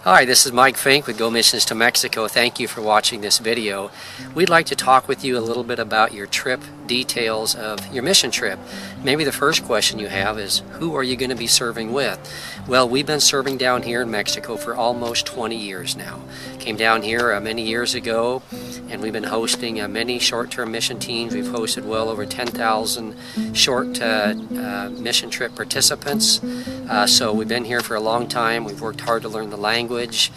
Hi, this is Mike Fink with Go Missions to Mexico. Thank you for watching this video. We'd like to talk with you a little bit about your trip, details of your mission trip. Maybe the first question you have is, who are you going to be serving with? Well, we've been serving down here in Mexico for almost 20 years now. Came down here many years ago, and we've been hosting many short-term mission teams. We've hosted well over 10,000 short mission trip participants. So we've been here for a long time. We've worked hard to learn the language.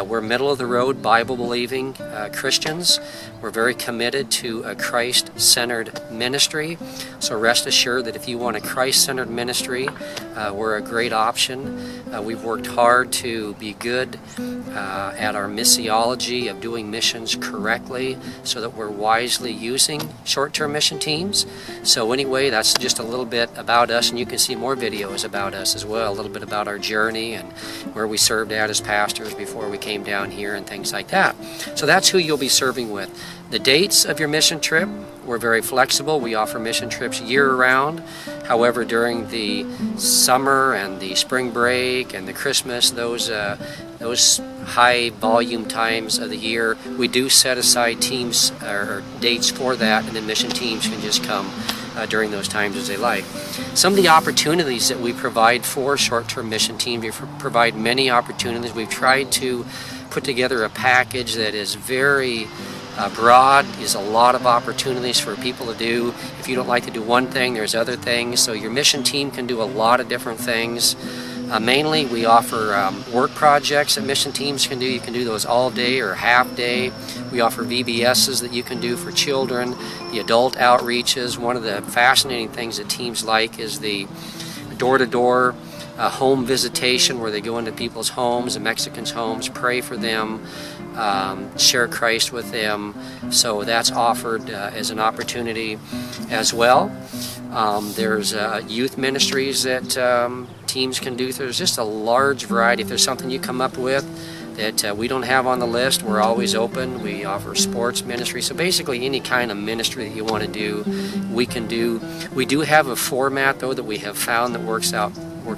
We're middle-of-the-road, Bible-believing Christians. We're very committed to a Christ-centered ministry. So rest assured that if you want a Christ-centered ministry, we're a great option. We've worked hard to be good at our missiology of doing missions correctly so that we're wisely using short-term mission teams. So anyway, that's just a little bit about us, and you can see more videos about us as well, a little bit about our journey and where we served at as pastors before we came down here and things like that. So that's who you'll be serving with. The dates of your mission trip, we're very flexible. We offer mission trips year-round. However, during the summer and the spring break and the Christmas, those high volume times of the year, we do set aside teams or dates for that, and then mission teams can just come during those times as they like. Some of the opportunities that we provide for short-term mission teams, we provide many opportunities. We've tried to put together a package that is very broad, is a lot of opportunities for people to do. If you don't like to do one thing, there's other things. So your mission team can do a lot of different things. Mainly, we offer work projects that mission teams can do. You can do those all day or half day. We offer VBSs that you can do for children, the adult outreaches. One of the fascinating things that teams like is the door-to-door home visitation, where they go into people's homes, the Mexicans' homes, pray for them, share Christ with them. So that's offered as an opportunity as well. There's youth ministries that teams can do. There's just a large variety. If there's something you come up with that we don't have on the list, we're always open. We offer sports ministry. So basically any kind of ministry that you want to do, we can do. We do have a format, though, that we have found that works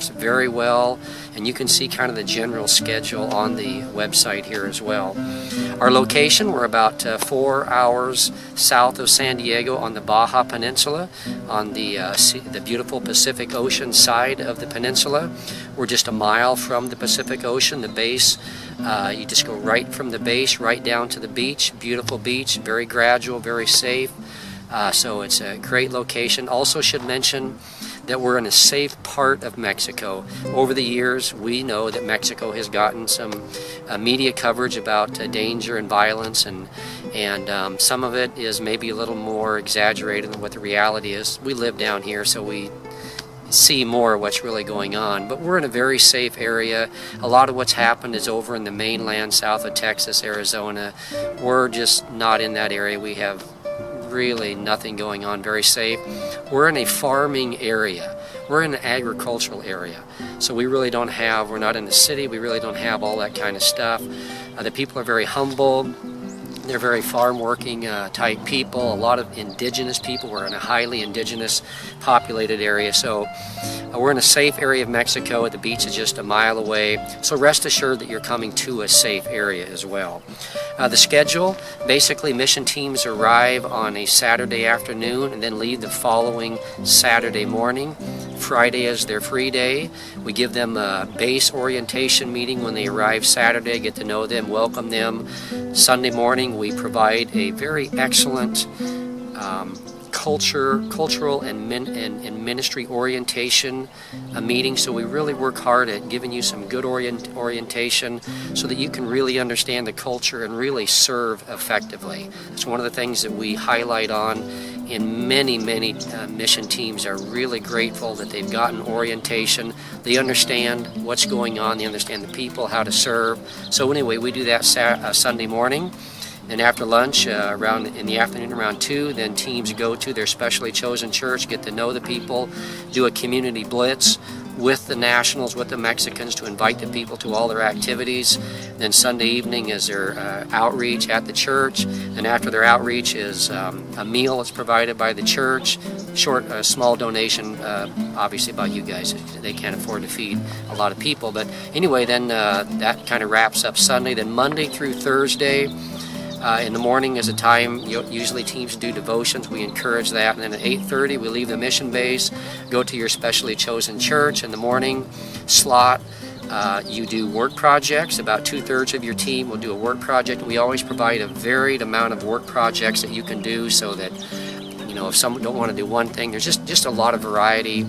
very well, and you can see kind of the general schedule on the website here as well. Our location, we're about 4 hours south of San Diego on the Baja Peninsula, on the beautiful Pacific Ocean side of the peninsula. We're just a mile from the Pacific Ocean, the base. You just go right from the base right down to the beach. Beautiful beach, very gradual, very safe. So it's a great location. Also should mention that we're in a safe part of Mexico. Over the years, we know that Mexico has gotten some media coverage about danger and violence, and some of it is maybe a little more exaggerated than what the reality is. We live down here, so we see more of what's really going on, but we're in a very safe area. A lot of what's happened is over in the mainland, south of Texas, Arizona. We're just not in that area. We have really nothing going on, very safe. We're in a farming area. We're in an agricultural area. So we really don't have, we're not in the city, we really don't have all that kind of stuff. The people are very humble. They're very farm working type people, a lot of indigenous people. We're in a highly indigenous populated area. So we're in a safe area of Mexico. The beach is just a mile away. So rest assured that you're coming to a safe area as well. The schedule, basically mission teams arrive on a Saturday afternoon and then leave the following Saturday morning. Friday is their free day. We give them a base orientation meeting when they arrive Saturday, get to know them, welcome them. Sunday morning we provide a very excellent cultural and ministry orientation meeting. So we really work hard at giving you some good orientation so that you can really understand the culture and really serve effectively. It's one of the things that we highlight on, and many mission teams are really grateful that they've gotten orientation. They understand what's going on, they understand the people, how to serve. So anyway, we do that Sunday morning. And after lunch, in the afternoon around 2, then teams go to their specially chosen church, get to know the people, do a community blitz, with the nationals, with the Mexicans, to invite the people to all their activities. Then Sunday evening is their outreach at the church. And after their outreach is a meal that's provided by the church. Small donation, obviously by you guys. They can't afford to feed a lot of people. But anyway, then that kind of wraps up Sunday. Then Monday through Thursday, in the morning is a time usually teams do devotions. We encourage that. And then at 8:30 we leave the mission base, go to your specially chosen church. In the morning slot, you do work projects. About 2/3 of your team will do a work project. We always provide a varied amount of work projects that you can do, so that if some don't want to do one thing, there's just a lot of variety.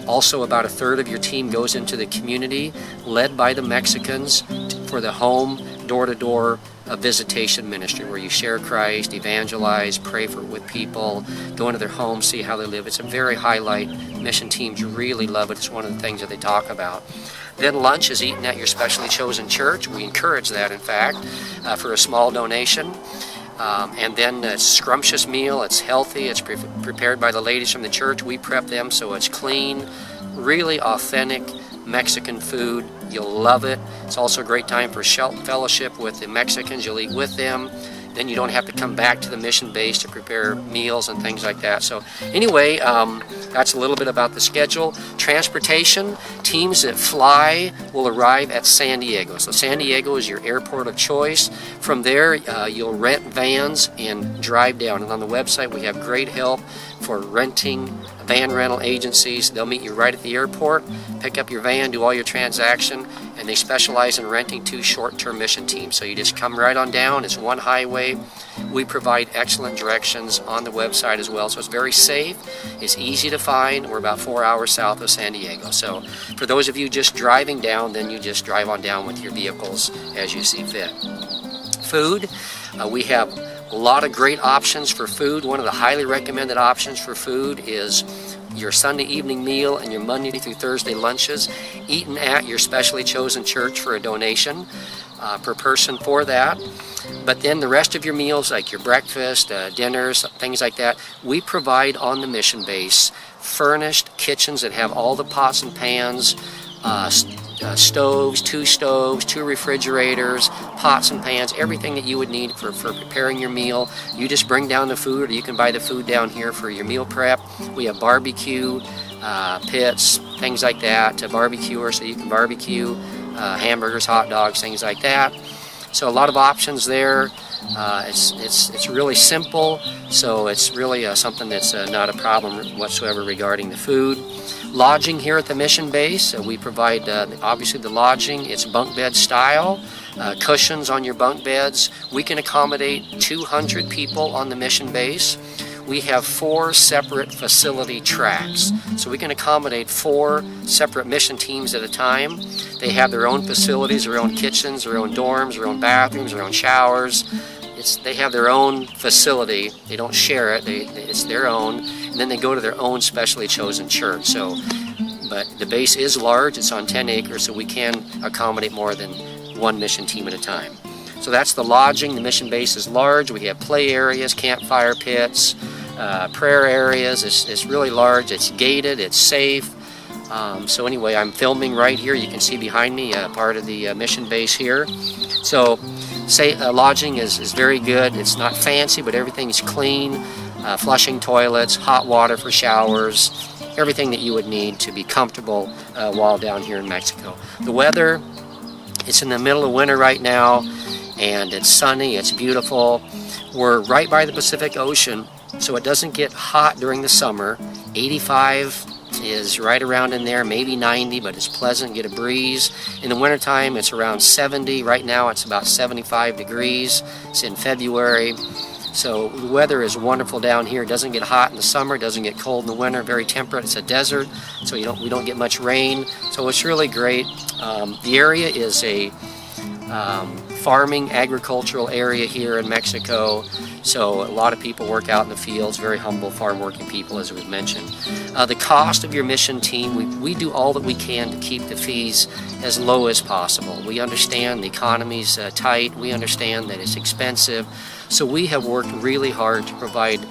Also, about 1/3 of your team goes into the community, led by the Mexicans, for the home door-to-door visitation ministry, where you share Christ, evangelize, pray with people, go into their homes, see how they live. It's a very highlight. Mission teams really love it. It's one of the things that they talk about. Then lunch is eaten at your specially chosen church. We encourage that, in fact, for a small donation. And then a scrumptious meal. It's healthy. It's prepared by the ladies from the church. We prep them so it's clean, really authentic Mexican food. You'll love it. It's also a great time for fellowship with the Mexicans. You'll eat with them. Then you don't have to come back to the mission base to prepare meals and things like that. So anyway, that's a little bit about the schedule. Transportation, teams that fly will arrive at San Diego. So San Diego is your airport of choice. From there, you'll rent vans and drive down. And on the website, we have great help for renting van rental agencies. They'll meet you right at the airport, pick up your van, do all your transaction, and they specialize in renting 2 short-term mission teams. So you just come right on down. It's one highway. We provide excellent directions on the website as well, so it's very safe. It's easy to find. We're about 4 hours south of San Diego. So for those of you just driving down, then you just drive on down with your vehicles as you see fit. Food, we have a lot of great options for food. One of the highly recommended options for food is your Sunday evening meal and your Monday through Thursday lunches, eaten at your specially chosen church for a donation per person for that. But then the rest of your meals, like your breakfast, dinners, things like that, we provide on the mission base furnished kitchens that have all the pots and pans, stoves, 2 refrigerators, pots and pans, everything that you would need for preparing your meal. You just bring down the food, or you can buy the food down here for your meal prep. We have barbecue pits, things like that, to barbecuers, so you can barbecue hamburgers, hot dogs, things like that. So a lot of options there. It's really simple, so it's really something that's not a problem whatsoever regarding the food. Lodging here at the mission base, we provide obviously the lodging. It's bunk bed style, cushions on your bunk beds. We can accommodate 200 people on the mission base. We have 4 separate facility tracks, so we can accommodate 4 separate mission teams at a time. They have their own facilities, their own kitchens, their own dorms, their own bathrooms, their own showers. They have their own facility. They don't share it. It's their own, and then they go to their own specially chosen church. So, but the base is large. It's on 10 acres, so we can accommodate more than 1 mission team at a time. So that's the lodging. The mission base is large. We have play areas, campfire pits, prayer areas. It's really large. It's gated. It's safe. So anyway, I'm filming right here. You can see behind me part of the mission base here. So lodging is very good. It's not fancy, but everything's clean. Flushing toilets, hot water for showers, everything that you would need to be comfortable while down here in Mexico. The weather, it's in the middle of winter right now, and it's sunny, it's beautiful. We're right by the Pacific Ocean, so it doesn't get hot during the summer. 85 is right around in there, maybe 90, but it's pleasant, get a breeze. In the wintertime, it's around 70. Right now, it's about 75 degrees. It's in February. So the weather is wonderful down here. It doesn't get hot in the summer, it doesn't get cold in the winter, very temperate. It's a desert, so we don't get much rain. So it's really great. The area is a farming, agricultural area here in Mexico. So a lot of people work out in the fields, very humble farm working people, as we've mentioned. The cost of your mission team, we do all that we can to keep the fees as low as possible. We understand the economy's tight. We understand that it's expensive. So we have worked really hard to provide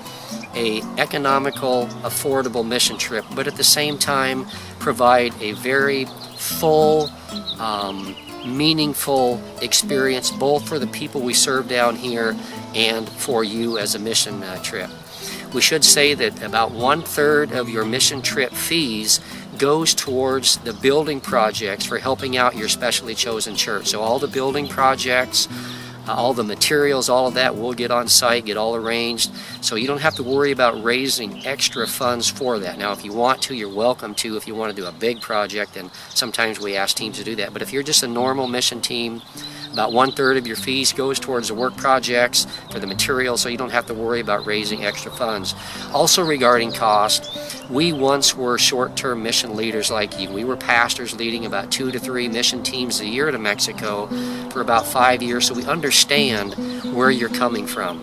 a economical, affordable mission trip, but at the same time provide a very full, meaningful experience both for the people we serve down here and for you as a mission trip. We should say that about 1/3 of your mission trip fees goes towards the building projects for helping out your specially chosen church. So all the building projects, all the materials, all of that, we'll get on site, get all arranged. So you don't have to worry about raising extra funds for that. Now, if you want to, you're welcome to. If you want to do a big project, and sometimes we ask teams to do that. But if you're just a normal mission team, about 1/3 of your fees goes towards the work projects for the materials, so you don't have to worry about raising extra funds. Also regarding cost, we once were short-term mission leaders like you. We were pastors leading about 2 to 3 mission teams a year to Mexico for about 5 years, so we understand where you're coming from.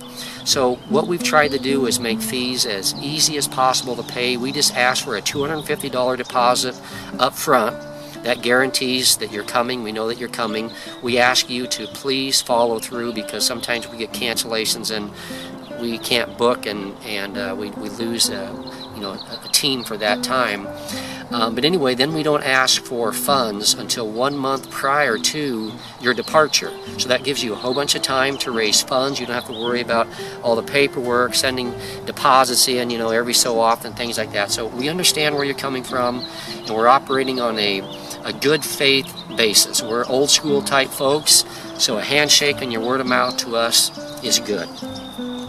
So what we've tried to do is make fees as easy as possible to pay. We just ask for a $250 deposit up front. That guarantees that you're coming. We know that you're coming. We ask you to please follow through, because sometimes we get cancellations and we can't book, and we lose a team for that time. But anyway, then we don't ask for funds until 1 month prior to your departure. So that gives you a whole bunch of time to raise funds. You don't have to worry about all the paperwork, sending deposits in, every so often, things like that. So we understand where you're coming from, and we're operating on a good faith basis. We're old school type folks, so a handshake and your word of mouth to us is good.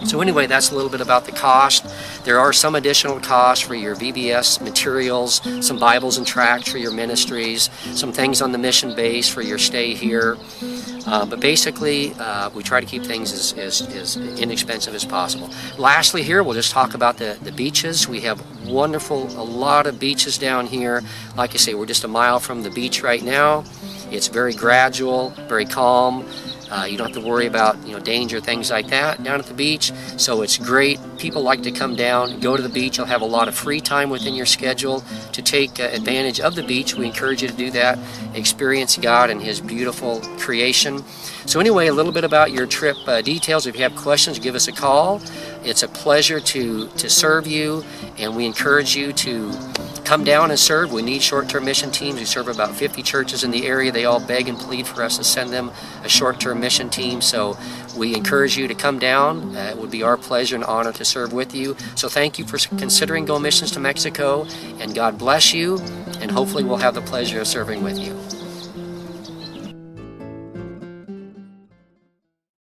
So anyway, that's a little bit about the cost. There are some additional costs for your VBS materials, some Bibles and tracts for your ministries, some things on the mission base for your stay here. But basically, we try to keep things as inexpensive as possible. Lastly here, we'll just talk about the beaches. We have a lot of beaches down here. Like I say, we're just a mile from the beach right now. It's very gradual, very calm. You don't have to worry about danger, things like that down at the beach. So it's great. People like to come down, go to the beach. You'll have a lot of free time within your schedule to take advantage of the beach. We encourage you to do that. Experience God and His beautiful creation. So anyway, a little bit about your trip details. If you have questions, give us a call. It's a pleasure to serve you, and we encourage you to come down and serve. We need short-term mission teams. We serve about 50 churches in the area. They all beg and plead for us to send them a short-term mission team. So we encourage you to come down. It would be our pleasure and honor to serve with you. So thank you for considering Go Missions to Mexico, and God bless you, and hopefully we'll have the pleasure of serving with you.